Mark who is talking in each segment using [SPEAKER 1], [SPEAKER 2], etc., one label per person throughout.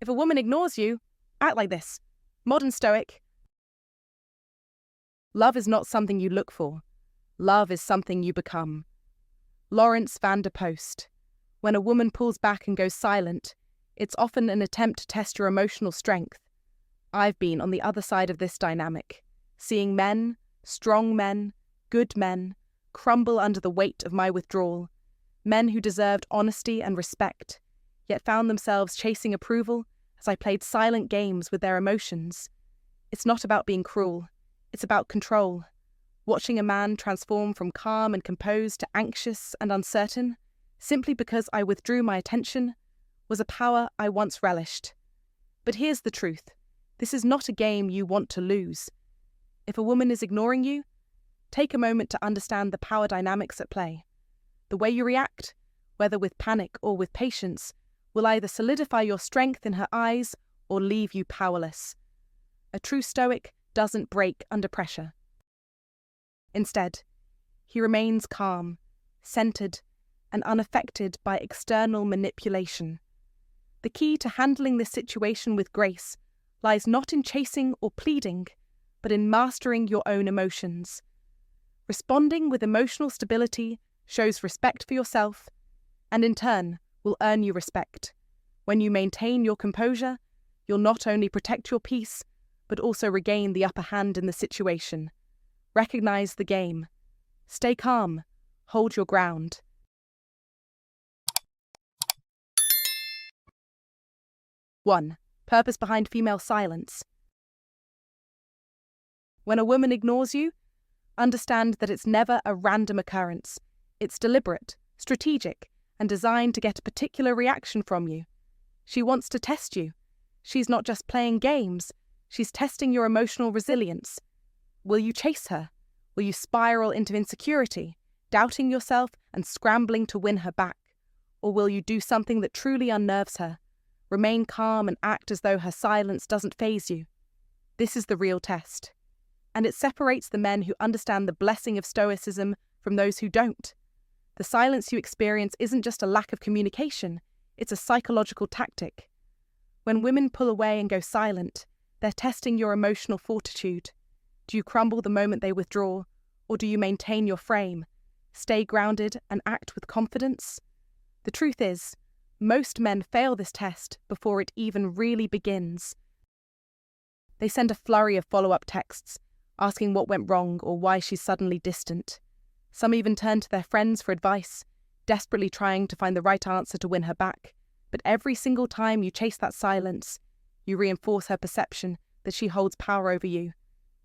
[SPEAKER 1] If a woman ignores you, act like this. Modern Stoic. Love is not something you look for. Love is something you become. Lawrence van der Post. When a woman pulls back and goes silent, it's often an attempt to test your emotional strength. I've been on the other side of this dynamic, seeing men, strong men, good men, crumble under the weight of my withdrawal. Men who deserved honesty and respect, yet found themselves chasing approval as I played silent games with their emotions. It's not about being cruel. It's about control. Watching a man transform from calm and composed to anxious and uncertain, simply because I withdrew my attention, was a power I once relished. But here's the truth. This is not a game you want to lose. If a woman is ignoring you, take a moment to understand the power dynamics at play. The way you react, whether with panic or with patience, will either solidify your strength in her eyes or leave you powerless. A true Stoic doesn't break under pressure. Instead, he remains calm, centered, and unaffected by external manipulation. The key to handling this situation with grace lies not in chasing or pleading, but in mastering your own emotions. Responding with emotional stability shows respect for yourself, and in turn will earn you respect. When you maintain your composure, you'll not only protect your peace, but also regain the upper hand in the situation. Recognize the game. Stay calm. Hold your ground. 1. Purpose behind female silence. When a woman ignores you, understand that it's never a random occurrence. It's deliberate, strategic, and designed to get a particular reaction from you. She wants to test you. She's not just playing games, she's testing your emotional resilience. Will you chase her? Will you spiral into insecurity, doubting yourself and scrambling to win her back? Or will you do something that truly unnerves her? Remain calm and act as though her silence doesn't faze you. This is the real test. And it separates the men who understand the blessing of Stoicism from those who don't. The silence you experience isn't just a lack of communication, it's a psychological tactic. When women pull away and go silent, they're testing your emotional fortitude. Do you crumble the moment they withdraw, or do you maintain your frame, stay grounded and act with confidence? The truth is, most men fail this test before it even really begins. They send a flurry of follow-up texts, asking what went wrong or why she's suddenly distant. Some even turn to their friends for advice, desperately trying to find the right answer to win her back. But every single time you chase that silence, you reinforce her perception that she holds power over you.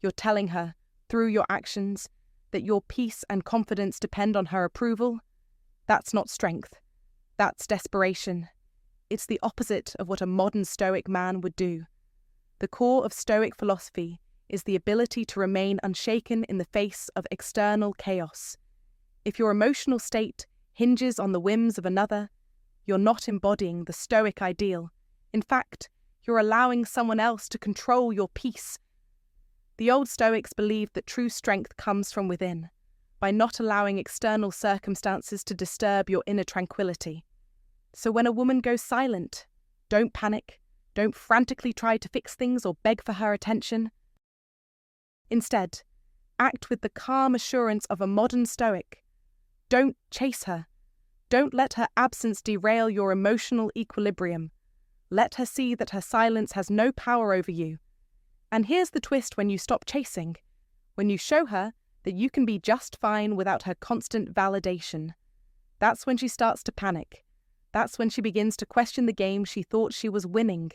[SPEAKER 1] You're telling her, through your actions, that your peace and confidence depend on her approval. That's not strength. That's desperation. It's the opposite of what a modern Stoic man would do. The core of Stoic philosophy is the ability to remain unshaken in the face of external chaos. If your emotional state hinges on the whims of another, you're not embodying the Stoic ideal. In fact, you're allowing someone else to control your peace. The old Stoics believed that true strength comes from within, by not allowing external circumstances to disturb your inner tranquility. So when a woman goes silent, don't panic, don't frantically try to fix things or beg for her attention. Instead, act with the calm assurance of a modern Stoic. Don't chase her. Don't let her absence derail your emotional equilibrium. Let her see that her silence has no power over you. And here's the twist when you stop chasing. When you show her that you can be just fine without her constant validation. That's when she starts to panic. That's when she begins to question the game she thought she was winning.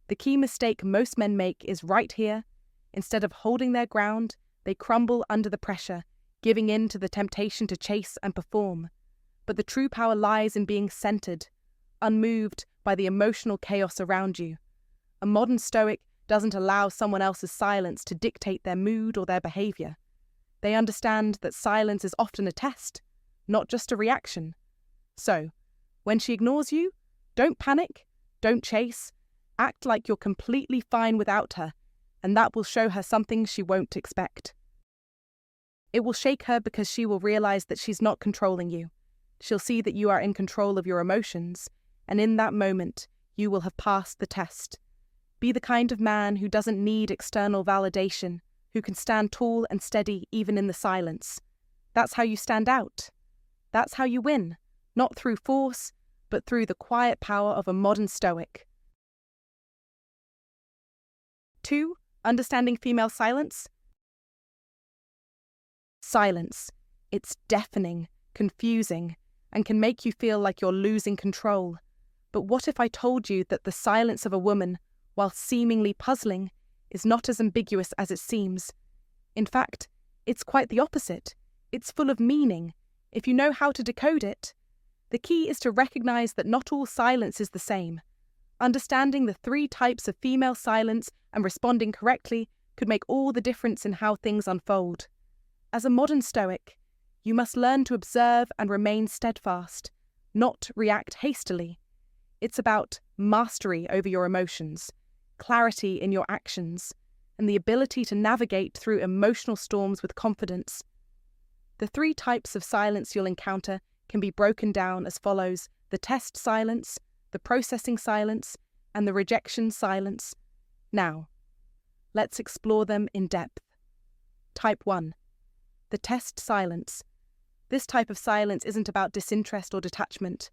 [SPEAKER 1] The key mistake most men make is right here. Instead of holding their ground, they crumble under the pressure, giving in to the temptation to chase and perform. But the true power lies in being centered, unmoved by the emotional chaos around you. A modern Stoic doesn't allow someone else's silence to dictate their mood or their behavior. They understand that silence is often a test, not just a reaction. So, when she ignores you, don't panic, don't chase, act like you're completely fine without her, and that will show her something she won't expect. It will shake her because she will realize that she's not controlling you. She'll see that you are in control of your emotions, and in that moment, you will have passed the test. Be the kind of man who doesn't need external validation, who can stand tall and steady even in the silence. That's how you stand out. That's how you win, not through force, but through the quiet power of a modern Stoic. 2. Understanding female silence. Silence. It's deafening, confusing, and can make you feel like you're losing control. But what if I told you that the silence of a woman, while seemingly puzzling, is not as ambiguous as it seems? In fact, it's quite the opposite. It's full of meaning, if you know how to decode it. The key is to recognize that not all silence is the same. Understanding the 3 types of female silence and responding correctly could make all the difference in how things unfold. As a modern Stoic, you must learn to observe and remain steadfast, not react hastily. It's about mastery over your emotions, clarity in your actions, and the ability to navigate through emotional storms with confidence. The 3 types of silence you'll encounter can be broken down as follows: the test silence, the processing silence, and the rejection silence. Now, let's explore them in depth. Type 1. The test silence. This type of silence isn't about disinterest or detachment.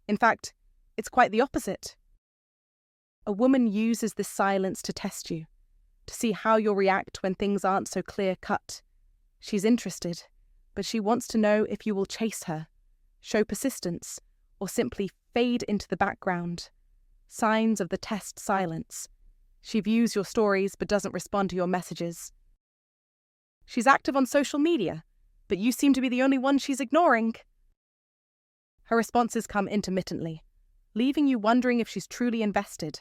[SPEAKER 1] In fact, it's quite the opposite. A woman uses this silence to test you, to see how you'll react when things aren't so clear-cut. She's interested, but she wants to know if you will chase her, show persistence, or simply fade into the background. Signs of the test silence. She views your stories but doesn't respond to your messages. She's active on social media, but you seem to be the only one she's ignoring. Her responses come intermittently, leaving you wondering if she's truly invested.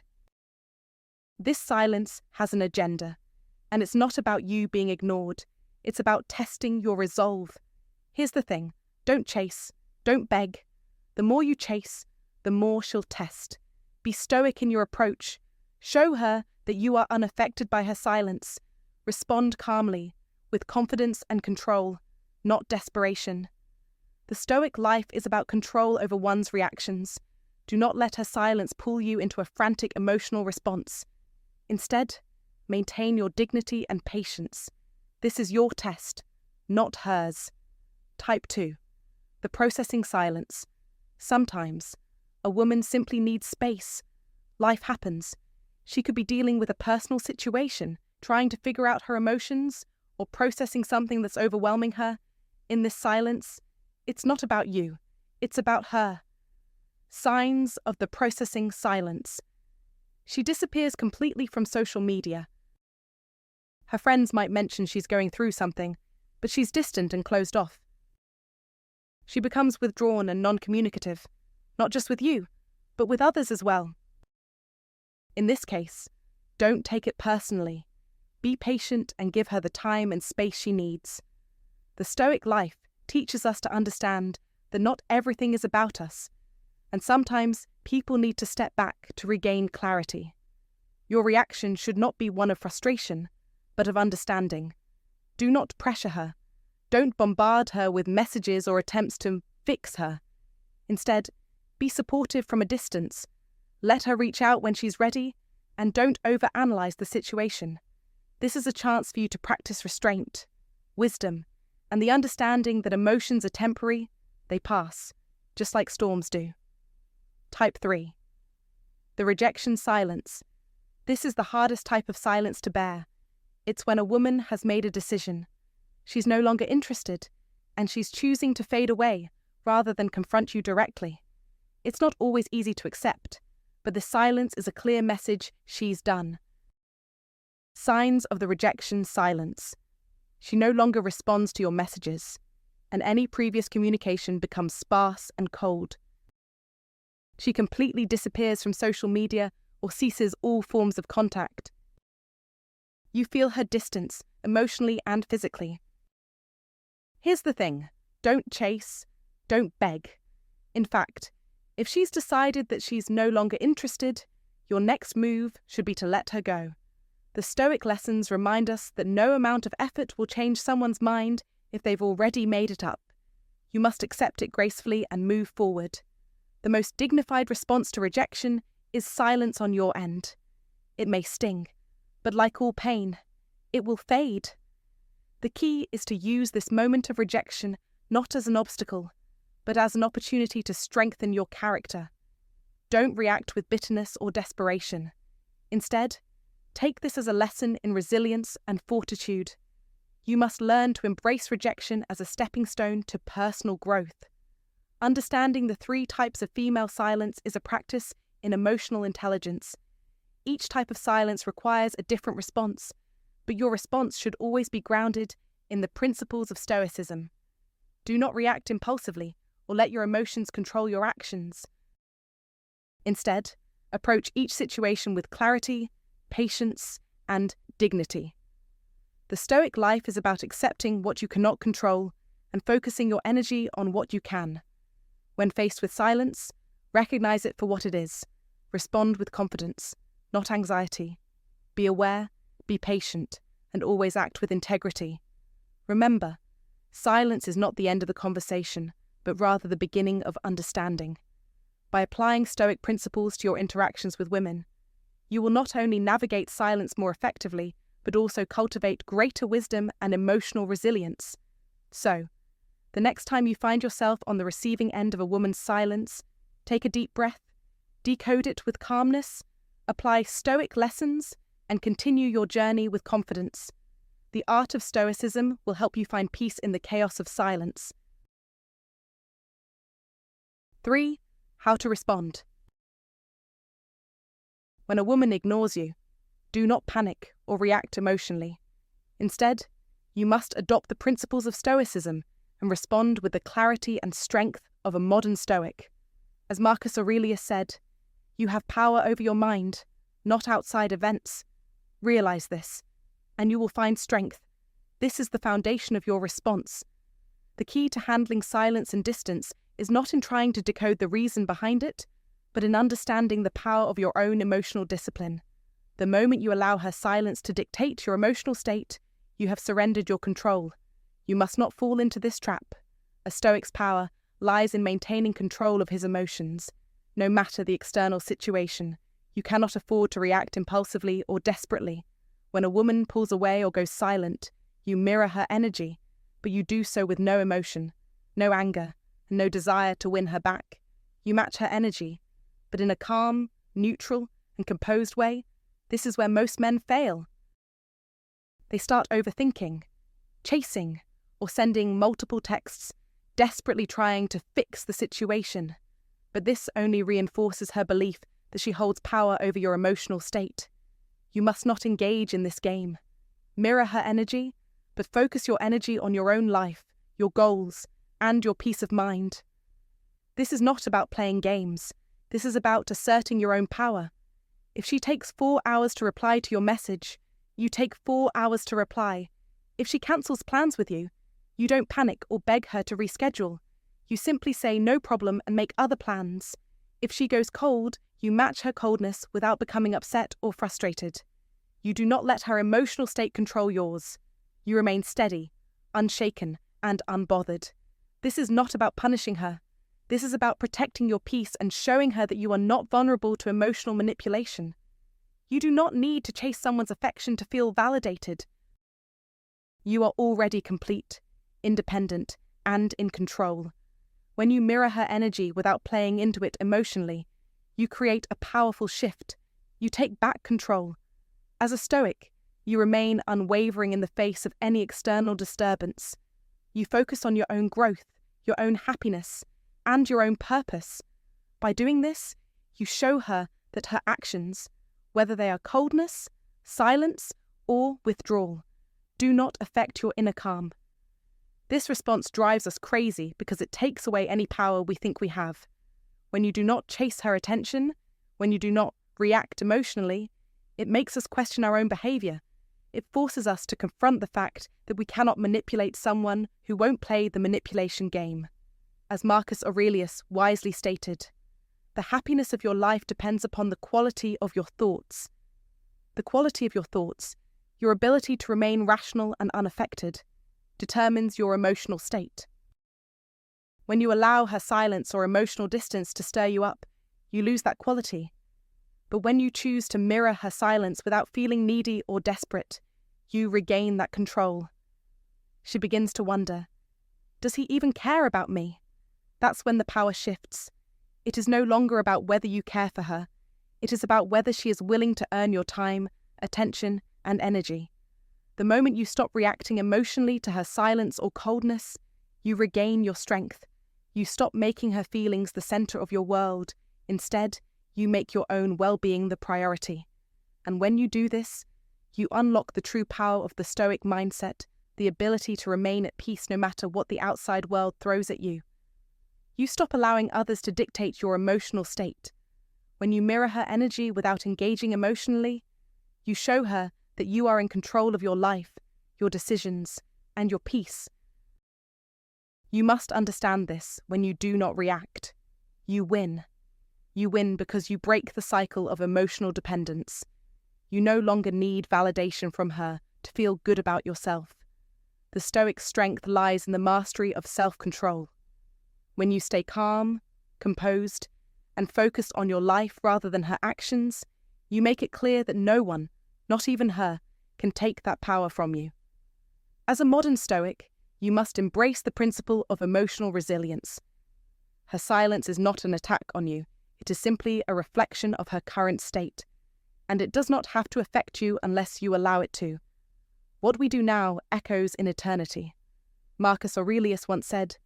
[SPEAKER 1] This silence has an agenda, and it's not about you being ignored. It's about testing your resolve. Here's the thing: don't chase, don't beg. The more you chase, the more she'll test. Be stoic in your approach. Show her that you are unaffected by her silence. Respond calmly, with confidence and control, not desperation. The Stoic life is about control over one's reactions. Do not let her silence pull you into a frantic emotional response. Instead, maintain your dignity and patience. This is your test, not hers. Type 2. The processing silence. Sometimes, a woman simply needs space. Life happens. She could be dealing with a personal situation, trying to figure out her emotions, or processing something that's overwhelming her. In this silence, it's not about you. It's about her. Signs of the processing silence. She disappears completely from social media. Her friends might mention she's going through something, but she's distant and closed off. She becomes withdrawn and non-communicative, not just with you, but with others as well. In this case, don't take it personally. Be patient and give her the time and space she needs. The Stoic life teaches us to understand that not everything is about us, and sometimes people need to step back to regain clarity. Your reaction should not be one of frustration, but of understanding. Do not pressure her. Don't bombard her with messages or attempts to fix her. Instead, be supportive from a distance. Let her reach out when she's ready, and don't overanalyze the situation. This is a chance for you to practice restraint, wisdom, and the understanding that emotions are temporary, they pass, just like storms do. Type 3. The rejection silence. This is the hardest type of silence to bear. It's when a woman has made a decision. She's no longer interested, and she's choosing to fade away rather than confront you directly. It's not always easy to accept, but the silence is a clear message she's done. Signs of the rejection silence. She no longer responds to your messages, and any previous communication becomes sparse and cold. She completely disappears from social media or ceases all forms of contact. You feel her distance, emotionally and physically. Here's the thing: don't chase, don't beg. In fact, if she's decided that she's no longer interested, your next move should be to let her go. The Stoic lessons remind us that no amount of effort will change someone's mind if they've already made it up. You must accept it gracefully and move forward. The most dignified response to rejection is silence on your end. It may sting, but like all pain, it will fade. The key is to use this moment of rejection not as an obstacle, but as an opportunity to strengthen your character. Don't react with bitterness or desperation. Instead, take this as a lesson in resilience and fortitude. You must learn to embrace rejection as a stepping stone to personal growth. Understanding the 3 types of female silence is a practice in emotional intelligence. Each type of silence requires a different response, but your response should always be grounded in the principles of Stoicism. Do not react impulsively or let your emotions control your actions. Instead, approach each situation with clarity, patience, and dignity. The Stoic life is about accepting what you cannot control and focusing your energy on what you can. When faced with silence, recognize it for what it is. Respond with confidence, not anxiety. Be aware, be patient, and always act with integrity. Remember, silence is not the end of the conversation, but rather the beginning of understanding. By applying Stoic principles to your interactions with women, you will not only navigate silence more effectively, but also cultivate greater wisdom and emotional resilience. So, the next time you find yourself on the receiving end of a woman's silence, take a deep breath, decode it with calmness, apply Stoic lessons, and continue your journey with confidence. The art of Stoicism will help you find peace in the chaos of silence. 3. How to respond. When a woman ignores you, do not panic or react emotionally. Instead, you must adopt the principles of Stoicism and respond with the clarity and strength of a modern Stoic. As Marcus Aurelius said, you have power over your mind, not outside events. Realize this, and you will find strength. This is the foundation of your response. The key to handling silence and distance is not in trying to decode the reason behind it, but in understanding the power of your own emotional discipline. The moment you allow her silence to dictate your emotional state, you have surrendered your control. You must not fall into this trap. A Stoic's power lies in maintaining control of his emotions. No matter the external situation, you cannot afford to react impulsively or desperately. When a woman pulls away or goes silent, you mirror her energy, but you do so with no emotion, no anger, and no desire to win her back. You match her energy, but in a calm, neutral, and composed way. This is where most men fail. They start overthinking, chasing, or sending multiple texts, desperately trying to fix the situation. But this only reinforces her belief that she holds power over your emotional state. You must not engage in this game. Mirror her energy, but focus your energy on your own life, your goals, and your peace of mind. This is not about playing games. This is about asserting your own power. If she takes 4 hours to reply to your message, you take 4 hours to reply. If she cancels plans with you, you don't panic or beg her to reschedule. You simply say no problem and make other plans. If she goes cold, you match her coldness without becoming upset or frustrated. You do not let her emotional state control yours. You remain steady, unshaken, and unbothered. This is not about punishing her. This is about protecting your peace and showing her that you are not vulnerable to emotional manipulation. You do not need to chase someone's affection to feel validated. You are already complete, independent, and in control. When you mirror her energy without playing into it emotionally, you create a powerful shift. You take back control. As a Stoic, you remain unwavering in the face of any external disturbance. You focus on your own growth, your own happiness, and your own purpose. By doing this, you show her that her actions, whether they are coldness, silence, or withdrawal, do not affect your inner calm. This response drives us crazy because it takes away any power we think we have. When you do not chase her attention, when you do not react emotionally, it makes us question our own behavior. It forces us to confront the fact that we cannot manipulate someone who won't play the manipulation game. As Marcus Aurelius wisely stated, the happiness of your life depends upon the quality of your thoughts. The quality of your thoughts, your ability to remain rational and unaffected, determines your emotional state. When you allow her silence or emotional distance to stir you up, you lose that quality. But when you choose to mirror her silence without feeling needy or desperate, you regain that control. She begins to wonder, does he even care about me? That's when the power shifts. It is no longer about whether you care for her. It is about whether she is willing to earn your time, attention, and energy. The moment you stop reacting emotionally to her silence or coldness, you regain your strength. You stop making her feelings the center of your world. Instead, you make your own well-being the priority. And when you do this, you unlock the true power of the Stoic mindset, the ability to remain at peace no matter what the outside world throws at you. You stop allowing others to dictate your emotional state. When you mirror her energy without engaging emotionally, you show her that you are in control of your life, your decisions, and your peace. You must understand this when you do not react. You win. You win because you break the cycle of emotional dependence. You no longer need validation from her to feel good about yourself. The Stoic strength lies in the mastery of self-control. When you stay calm, composed, and focused on your life rather than her actions, you make it clear that no one, not even her, can take that power from you. As a modern Stoic, you must embrace the principle of emotional resilience. Her silence is not an attack on you, it is simply a reflection of her current state, and it does not have to affect you unless you allow it to. What we do now echoes in eternity. Marcus Aurelius once said,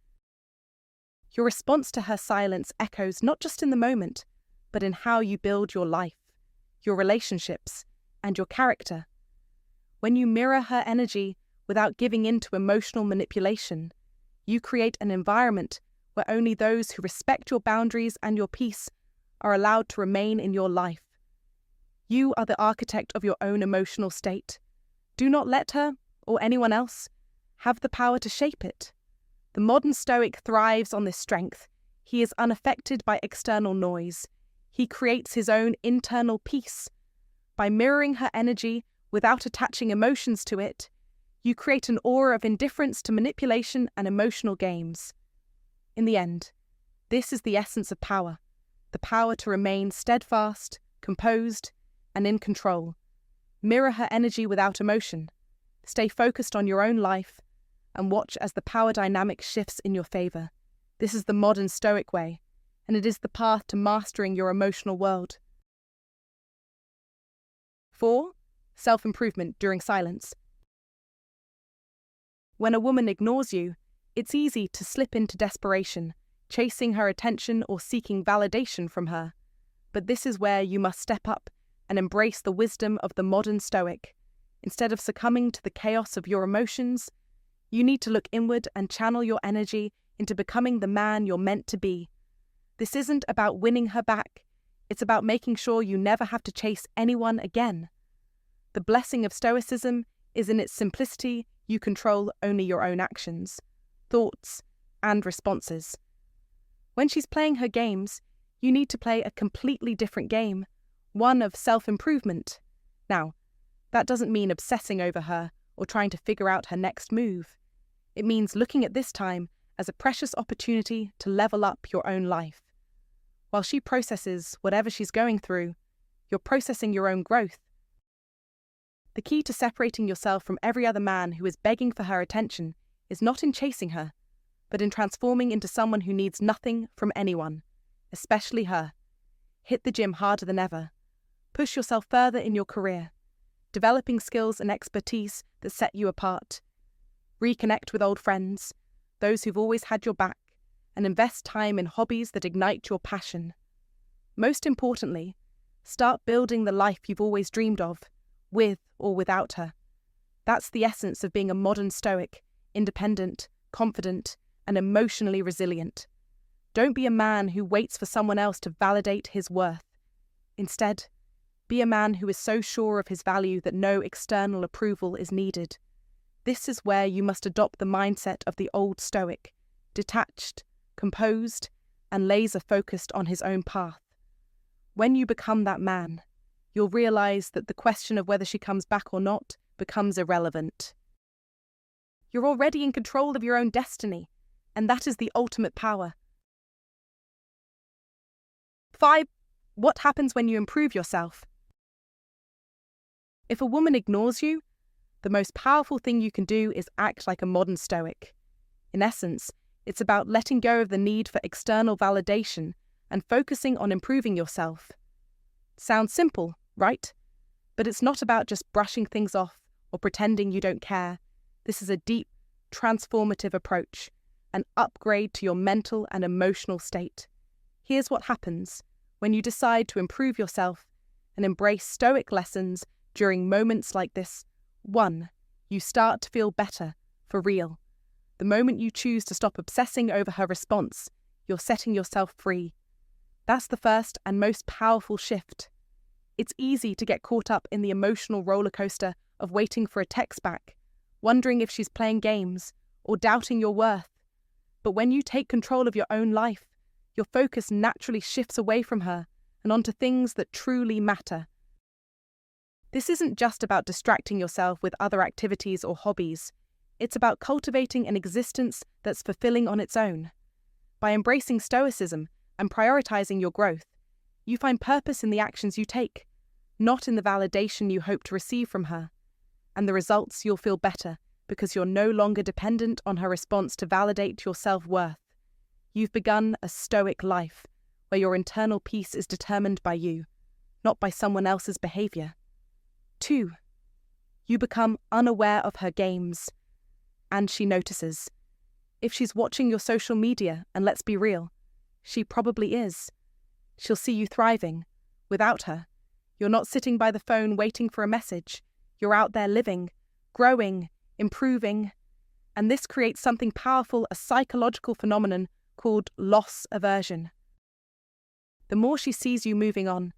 [SPEAKER 1] "Your response to her silence echoes not just in the moment, but in how you build your life, your relationships, and your character. When you mirror her energy without giving in to emotional manipulation, you create an environment where only those who respect your boundaries and your peace are allowed to remain in your life. You are the architect of your own emotional state. Do not let her, or anyone else, have the power to shape it. The modern Stoic thrives on this strength. He is unaffected by external noise. He creates his own internal peace. By mirroring her energy without attaching emotions to it, you create an aura of indifference to manipulation and emotional games. In the end, this is the essence of power, the power to remain steadfast, composed, and in control. Mirror her energy without emotion. Stay focused on your own life and watch as the power dynamic shifts in your favor. This is the modern Stoic way, and it is the path to mastering your emotional world. 4. Self-improvement during silence. When a woman ignores you, it's easy to slip into desperation, chasing her attention or seeking validation from her. But this is where you must step up and embrace the wisdom of the modern Stoic. Instead of succumbing to the chaos of your emotions, you need to look inward and channel your energy into becoming the man you're meant to be. This isn't about winning her back, it's about making sure you never have to chase anyone again. The blessing of Stoicism is in its simplicity. You control only your own actions, thoughts, and responses. When she's playing her games, you need to play a completely different game, one of self-improvement. Now, that doesn't mean obsessing over her or trying to figure out her next move. It means looking at this time as a precious opportunity to level up your own life. While she processes whatever she's going through, you're processing your own growth. The key to separating yourself from every other man who is begging for her attention is not in chasing her, but in transforming into someone who needs nothing from anyone, especially her. Hit the gym harder than ever. Push yourself further in your career, developing skills and expertise that set you apart. Reconnect with old friends, those who've always had your back, and invest time in hobbies that ignite your passion. Most importantly, start building the life you've always dreamed of, with or without her. That's the essence of being a modern Stoic, independent, confident, and emotionally resilient. Don't be a man who waits for someone else to validate his worth. Instead, be a man who is so sure of his value that no external approval is needed. This is where you must adopt the mindset of the old Stoic, detached, composed, and laser-focused on his own path. When you become that man, you'll realize that the question of whether she comes back or not becomes irrelevant. You're already in control of your own destiny, and that is the ultimate power. 5. What happens when you improve yourself? If a woman ignores you, the most powerful thing you can do is act like a modern Stoic. In essence, it's about letting go of the need for external validation and focusing on improving yourself. Sounds simple, right? But it's not about just brushing things off or pretending you don't care. This is a deep, transformative approach, an upgrade to your mental and emotional state. Here's what happens when you decide to improve yourself and embrace Stoic lessons during moments like this. 1. You start to feel better, for real. The moment you choose to stop obsessing over her response, you're setting yourself free. That's the first and most powerful shift. It's easy to get caught up in the emotional roller coaster of waiting for a text back, wondering if she's playing games, or doubting your worth. But when you take control of your own life, your focus naturally shifts away from her and onto things that truly matter. This isn't just about distracting yourself with other activities or hobbies. It's about cultivating an existence that's fulfilling on its own. By embracing Stoicism and prioritizing your growth, you find purpose in the actions you take, not in the validation you hope to receive from her. And the results, you'll feel better because you're no longer dependent on her response to validate your self-worth. You've begun a Stoic life where your internal peace is determined by you, not by someone else's behavior. 2. You become unaware of her games, and she notices. If she's watching your social media, and let's be real, she probably is, she'll see you thriving. Without her, you're not sitting by the phone waiting for a message. You're out there living, growing, improving. And this creates something powerful, a psychological phenomenon called loss aversion. The more she sees you moving on,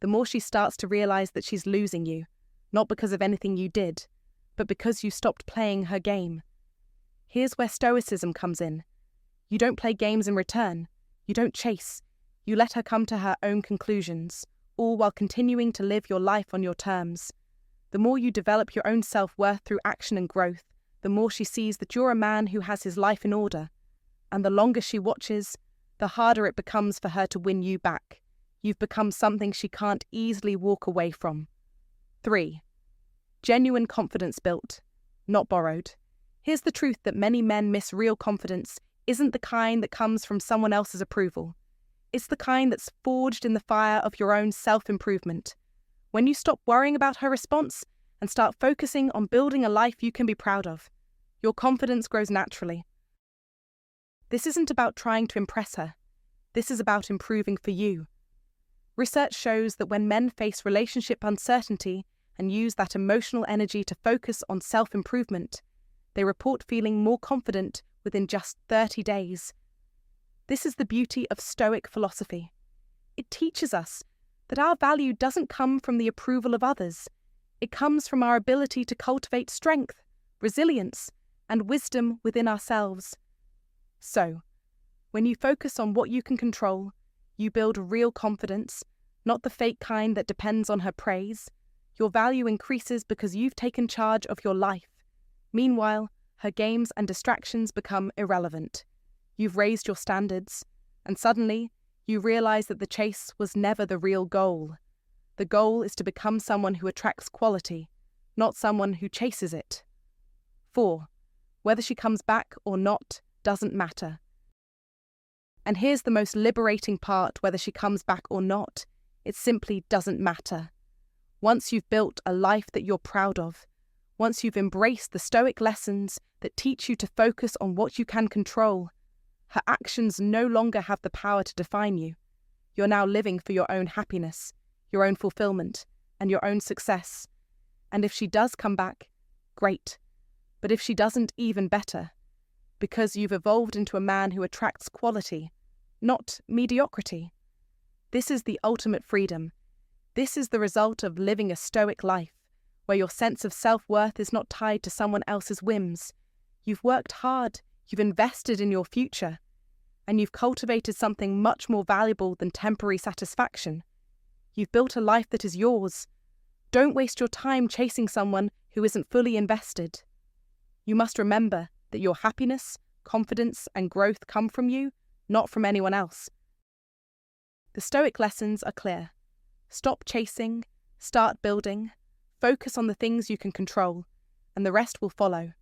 [SPEAKER 1] the more she starts to realize that she's losing you, not because of anything you did, but because you stopped playing her game. Here's where Stoicism comes in. You don't play games in return. You don't chase. You let her come to her own conclusions, all while continuing to live your life on your terms. The more you develop your own self-worth through action and growth, the more she sees that you're a man who has his life in order. And the longer she watches, the harder it becomes for her to win you back. You've become something she can't easily walk away from. 3. Genuine confidence built, not borrowed. Here's the truth that many men miss. Real confidence isn't the kind that comes from someone else's approval. It's the kind that's forged in the fire of your own self-improvement. When you stop worrying about her response and start focusing on building a life you can be proud of, your confidence grows naturally. This isn't about trying to impress her. This is about improving for you. Research shows that when men face relationship uncertainty and use that emotional energy to focus on self-improvement, they report feeling more confident within just 30 days. This is the beauty of Stoic philosophy. It teaches us that our value doesn't come from the approval of others. It comes from our ability to cultivate strength, resilience, and wisdom within ourselves. So, when you focus on what you can control, you build real confidence, not the fake kind that depends on her praise. Your value increases because you've taken charge of your life. Meanwhile, her games and distractions become irrelevant. You've raised your standards, and suddenly, you realize that the chase was never the real goal. The goal is to become someone who attracts quality, not someone who chases it. 4. Whether she comes back or not doesn't matter. And here's the most liberating part: whether she comes back or not, it simply doesn't matter. Once you've built a life that you're proud of, once you've embraced the Stoic lessons that teach you to focus on what you can control, her actions no longer have the power to define you. You're now living for your own happiness, your own fulfillment, and your own success. And if she does come back, great. But if she doesn't, even better. Because you've evolved into a man who attracts quality, not mediocrity. This is the ultimate freedom. This is the result of living a Stoic life, where your sense of self-worth is not tied to someone else's whims. You've worked hard, you've invested in your future, and you've cultivated something much more valuable than temporary satisfaction. You've built a life that is yours. Don't waste your time chasing someone who isn't fully invested. You must remember that your happiness, confidence, and growth come from you, not from anyone else. The Stoic lessons are clear. Stop chasing, start building, focus on the things you can control, and the rest will follow.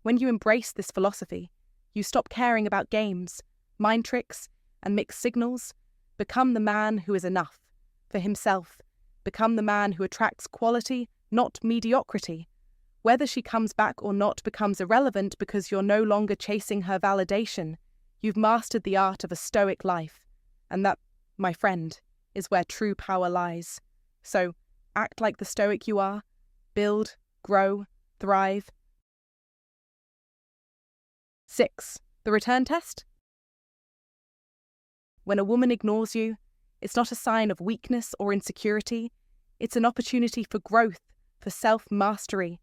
[SPEAKER 1] When you embrace this philosophy, you stop caring about games, mind tricks, and mixed signals. Become the man who is enough for himself. Become the man who attracts quality, not mediocrity. Whether she comes back or not becomes irrelevant because you're no longer chasing her validation. You've mastered the art of a Stoic life. And that, my friend, is where true power lies. So, act like the Stoic you are. Build, grow, thrive. 6. The return test. When a woman ignores you, it's not a sign of weakness or insecurity. It's an opportunity for growth, for self-mastery.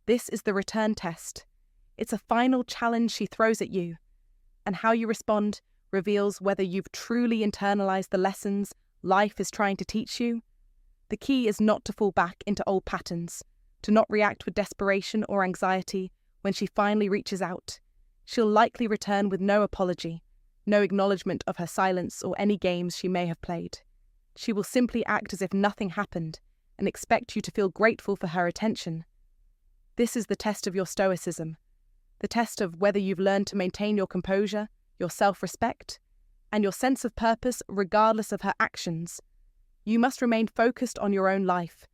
[SPEAKER 1] This is the return test. It's a final challenge she throws at you. And how you respond reveals whether you've truly internalized the lessons life is trying to teach you. The key is not to fall back into old patterns, to not react with desperation or anxiety when she finally reaches out. She'll likely return with no apology, no acknowledgement of her silence or any games she may have played. She will simply act as if nothing happened and expect you to feel grateful for her attention. This is the test of your Stoicism, the test of whether you've learned to maintain your composure, your self-respect, and your sense of purpose regardless of her actions. You must remain focused on your own life.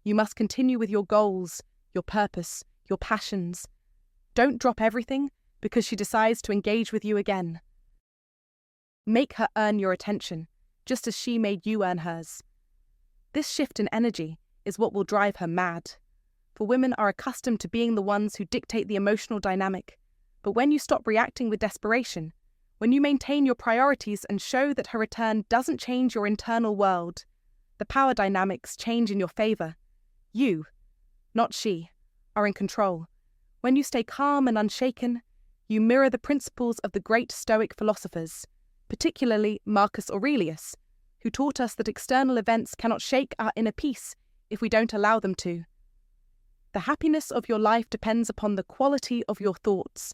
[SPEAKER 1] You must continue with your goals, your purpose, your passions. Don't drop everything because she decides to engage with you again. Make her earn your attention, just as she made you earn hers. This shift in energy is what will drive her mad. For women are accustomed to being the ones who dictate the emotional dynamic. But when you stop reacting with desperation, when you maintain your priorities and show that her return doesn't change your internal world, the power dynamics change in your favor. You, not she, are in control. When you stay calm and unshaken, you mirror the principles of the great Stoic philosophers, particularly Marcus Aurelius, who taught us that external events cannot shake our inner peace if we don't allow them to. The happiness of your life depends upon the quality of your thoughts,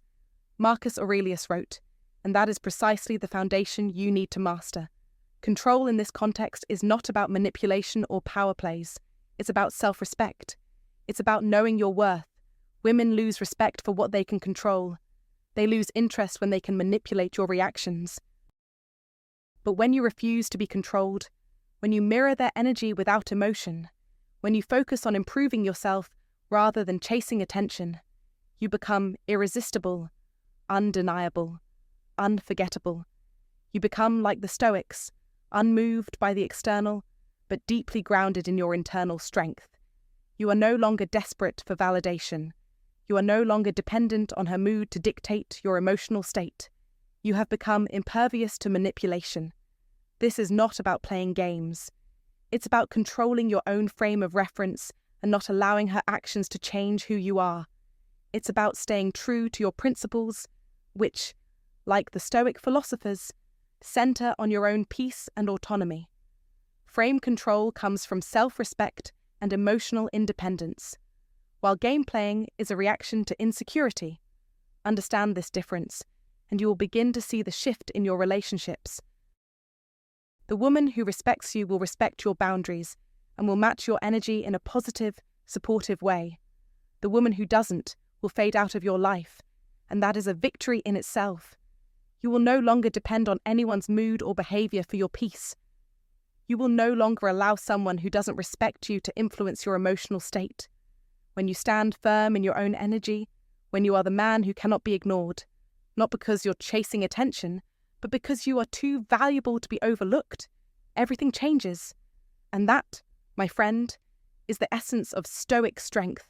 [SPEAKER 1] Marcus Aurelius wrote, and that is precisely the foundation you need to master. Control in this context is not about manipulation or power plays. It's about self-respect. It's about knowing your worth. Women lose respect for what they can control. They lose interest when they can manipulate your reactions. But when you refuse to be controlled, when you mirror their energy without emotion, when you focus on improving yourself rather than chasing attention, you become irresistible, undeniable, unforgettable. You become like the Stoics, unmoved by the external, but deeply grounded in your internal strength. You are no longer desperate for validation. You are no longer dependent on her mood to dictate your emotional state. You have become impervious to manipulation. This is not about playing games. It's about controlling your own frame of reference and not allowing her actions to change who you are. It's about staying true to your principles, which, like the Stoic philosophers, center on your own peace and autonomy. Frame control comes from self-respect and emotional independence, while game playing is a reaction to insecurity. Understand this difference, and you will begin to see the shift in your relationships. The woman who respects you will respect your boundaries and will match your energy in a positive, supportive way. The woman who doesn't will fade out of your life, and that is a victory in itself. You will no longer depend on anyone's mood or behavior for your peace. You will no longer allow someone who doesn't respect you to influence your emotional state. When you stand firm in your own energy, when you are the man who cannot be ignored, not because you're chasing attention, but because you are too valuable to be overlooked, everything changes. And that, my friend, is the essence of Stoic strength.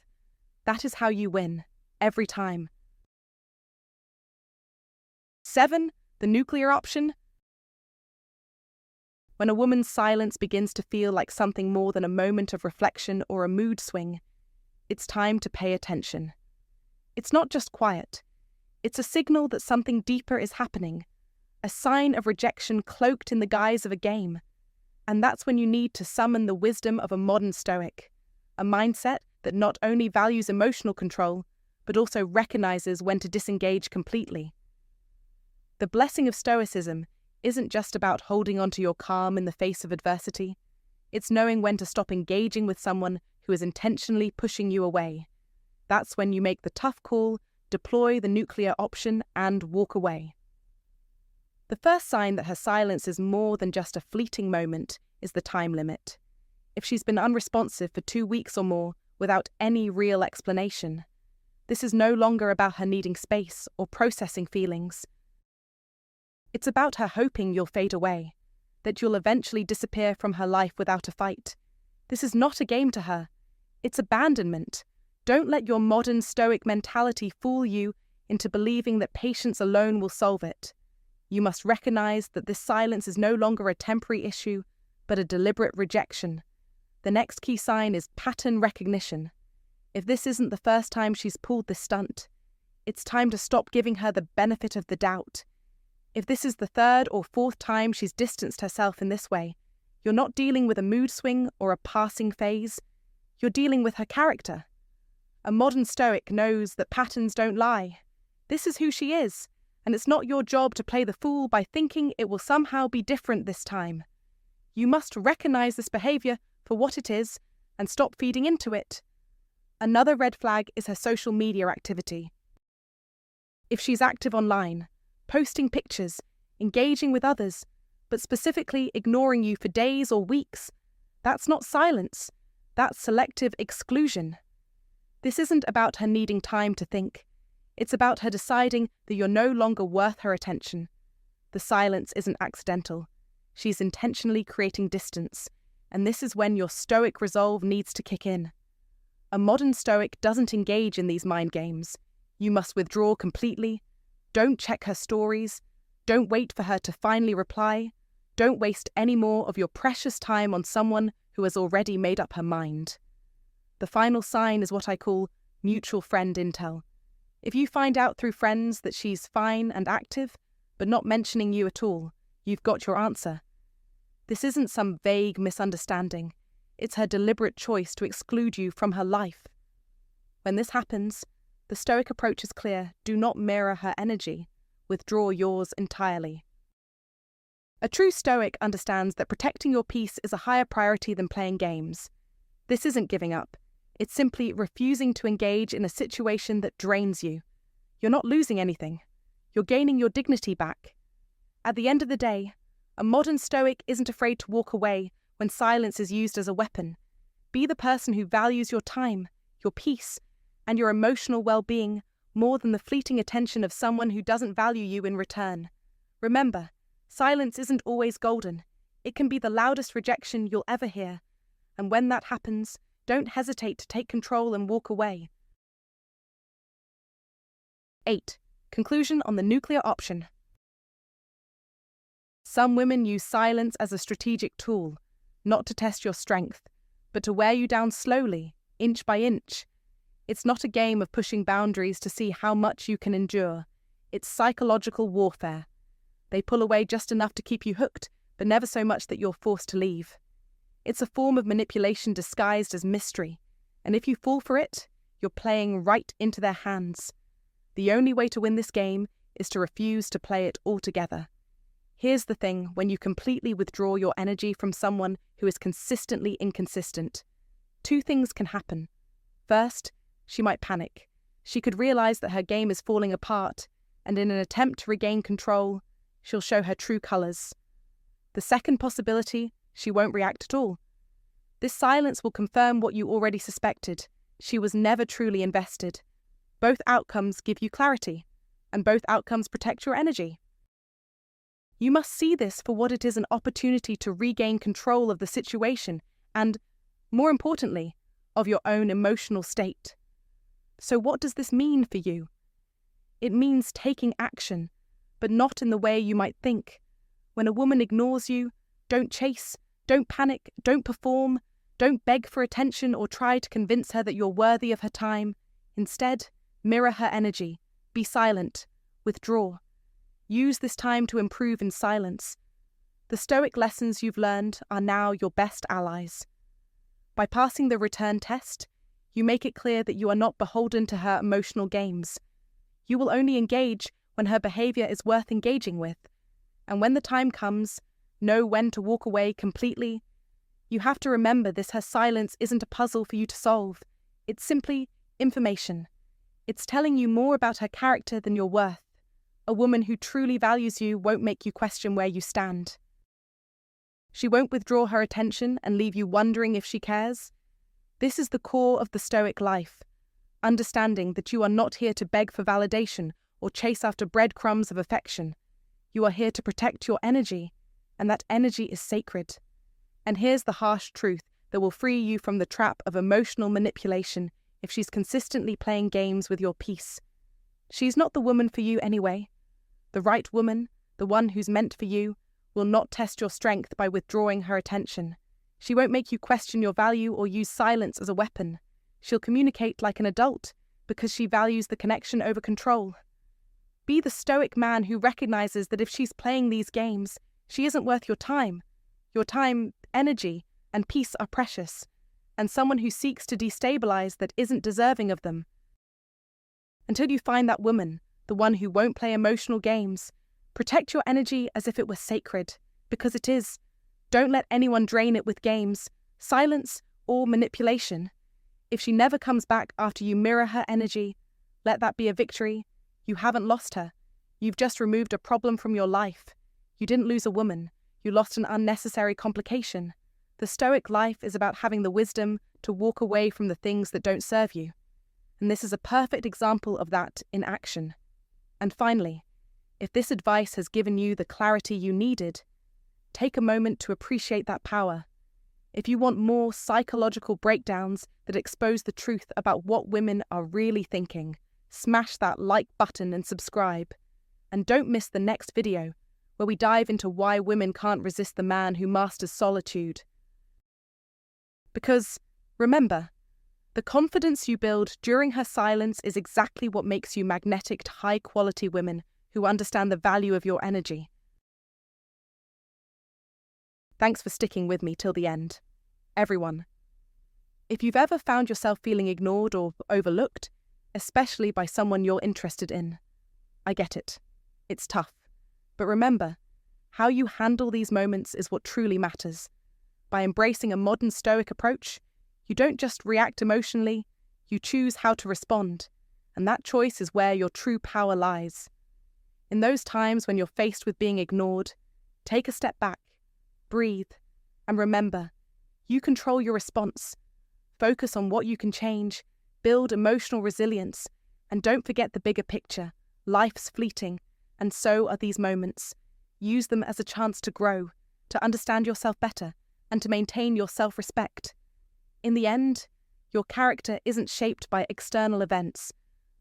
[SPEAKER 1] That is how you win, every time. 7. The nuclear option. When a woman's silence begins to feel like something more than a moment of reflection or a mood swing, it's time to pay attention. It's not just quiet. It's a signal that something deeper is happening, a sign of rejection cloaked in the guise of a game. And that's when you need to summon the wisdom of a modern Stoic, a mindset that not only values emotional control, but also recognizes when to disengage completely. The blessing of Stoicism isn't just about holding on to your calm in the face of adversity. It's knowing when to stop engaging with someone who is intentionally pushing you away. That's when you make the tough call, deploy the nuclear option, and walk away. The first sign that her silence is more than just a fleeting moment is the time limit. If she's been unresponsive for 2 weeks or more without any real explanation, this is no longer about her needing space or processing feelings. It's about her hoping you'll fade away, that you'll eventually disappear from her life without a fight. This is not a game to her. It's abandonment. Don't let your modern Stoic mentality fool you into believing that patience alone will solve it. You must recognize that this silence is no longer a temporary issue, but a deliberate rejection. The next key sign is pattern recognition. If this isn't the first time she's pulled this stunt, it's time to stop giving her the benefit of the doubt. If this is the third or fourth time she's distanced herself in this way, you're not dealing with a mood swing or a passing phase. You're dealing with her character. A modern Stoic knows that patterns don't lie. This is who she is, and it's not your job to play the fool by thinking it will somehow be different this time. You must recognize this behavior for what it is and stop feeding into it. Another red flag is her social media activity. If she's active online, posting pictures, engaging with others, but specifically ignoring you for days or weeks, that's not silence, that's selective exclusion. This isn't about her needing time to think. It's about her deciding that you're no longer worth her attention. The silence isn't accidental. She's intentionally creating distance, and this is when your Stoic resolve needs to kick in. A modern Stoic doesn't engage in these mind games. You must withdraw completely. Don't check her stories. Don't wait for her to finally reply. Don't waste any more of your precious time on someone who has already made up her mind. The final sign is what I call mutual friend intel. If you find out through friends that she's fine and active, but not mentioning you at all, you've got your answer. This isn't some vague misunderstanding. It's her deliberate choice to exclude you from her life. When this happens, the Stoic approach is clear. Do not mirror her energy. Withdraw yours entirely. A true Stoic understands that protecting your peace is a higher priority than playing games. This isn't giving up. It's simply refusing to engage in a situation that drains you. You're not losing anything. You're gaining your dignity back. At the end of the day, a modern Stoic isn't afraid to walk away when silence is used as a weapon. Be the person who values your time, your peace, and your emotional well-being more than the fleeting attention of someone who doesn't value you in return. Remember, silence isn't always golden. It can be the loudest rejection you'll ever hear. And when that happens, don't hesitate to take control and walk away. 8. Conclusion on the nuclear option. Some women use silence as a strategic tool, not to test your strength, but to wear you down slowly, inch by inch. It's not a game of pushing boundaries to see how much you can endure. It's psychological warfare. They pull away just enough to keep you hooked, but never so much that you're forced to leave. It's a form of manipulation disguised as mystery, and if you fall for it, you're playing right into their hands. The only way to win this game is to refuse to play it altogether. Here's the thing: when you completely withdraw your energy from someone who is consistently inconsistent, 2 things can happen. First, she might panic. She could realize that her game is falling apart, and in an attempt to regain control, she'll show her true colors. The second possibility, she won't react at all. This silence will confirm what you already suspected. She was never truly invested. Both outcomes give you clarity, and both outcomes protect your energy. You must see this for what it is: an opportunity to regain control of the situation and, more importantly, of your own emotional state. So what does this mean for you? It means taking action, but not in the way you might think. When a woman ignores you, don't chase, don't panic, don't perform, don't beg for attention or try to convince her that you're worthy of her time. Instead, mirror her energy, be silent, withdraw. Use this time to improve in silence. The Stoic lessons you've learned are now your best allies. By passing the return test, you make it clear that you are not beholden to her emotional games. You will only engage when her behavior is worth engaging with. And when the time comes, know when to walk away completely. You have to remember her silence isn't a puzzle for you to solve. It's simply information. It's telling you more about her character than your worth. A woman who truly values you won't make you question where you stand. She won't withdraw her attention and leave you wondering if she cares. This is the core of the Stoic life, understanding that you are not here to beg for validation or chase after breadcrumbs of affection. You are here to protect your energy, and that energy is sacred. And here's the harsh truth that will free you from the trap of emotional manipulation if she's consistently playing games with your peace. She's not the woman for you anyway. The right woman, the one who's meant for you, will not test your strength by withdrawing her attention. She won't make you question your value or use silence as a weapon. She'll communicate like an adult because she values the connection over control. Be the Stoic man who recognizes that if she's playing these games, she isn't worth your time. Your time, energy, and peace are precious, and someone who seeks to destabilize that isn't deserving of them. Until you find that woman, the one who won't play emotional games, protect your energy as if it were sacred, because it is. Don't let anyone drain it with games, silence, or manipulation. If she never comes back after you mirror her energy, let that be a victory. You haven't lost her. You've just removed a problem from your life. You didn't lose a woman. You lost an unnecessary complication. The Stoic life is about having the wisdom to walk away from the things that don't serve you. And this is a perfect example of that in action. And finally, if this advice has given you the clarity you needed, take a moment to appreciate that power. If you want more psychological breakdowns that expose the truth about what women are really thinking, smash that like button and subscribe. And don't miss the next video, where we dive into why women can't resist the man who masters solitude. Because, remember, the confidence you build during her silence is exactly what makes you magnetic to high-quality women who understand the value of your energy. Thanks for sticking with me till the end. Everyone. If you've ever found yourself feeling ignored or overlooked, especially by someone you're interested in, I get it. It's tough. But remember, how you handle these moments is what truly matters. By embracing a modern Stoic approach, you don't just react emotionally, you choose how to respond. And that choice is where your true power lies. In those times when you're faced with being ignored, take a step back, breathe, and remember, you control your response. Focus on what you can change, build emotional resilience, and don't forget the bigger picture. Life's fleeting, and so are these moments. Use them as a chance to grow, to understand yourself better, and to maintain your self-respect. In the end, your character isn't shaped by external events,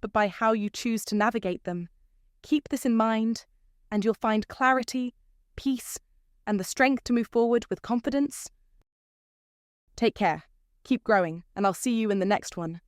[SPEAKER 1] but by how you choose to navigate them. Keep this in mind, and you'll find clarity, peace, and the strength to move forward with confidence. Take care, keep growing, and I'll see you in the next one.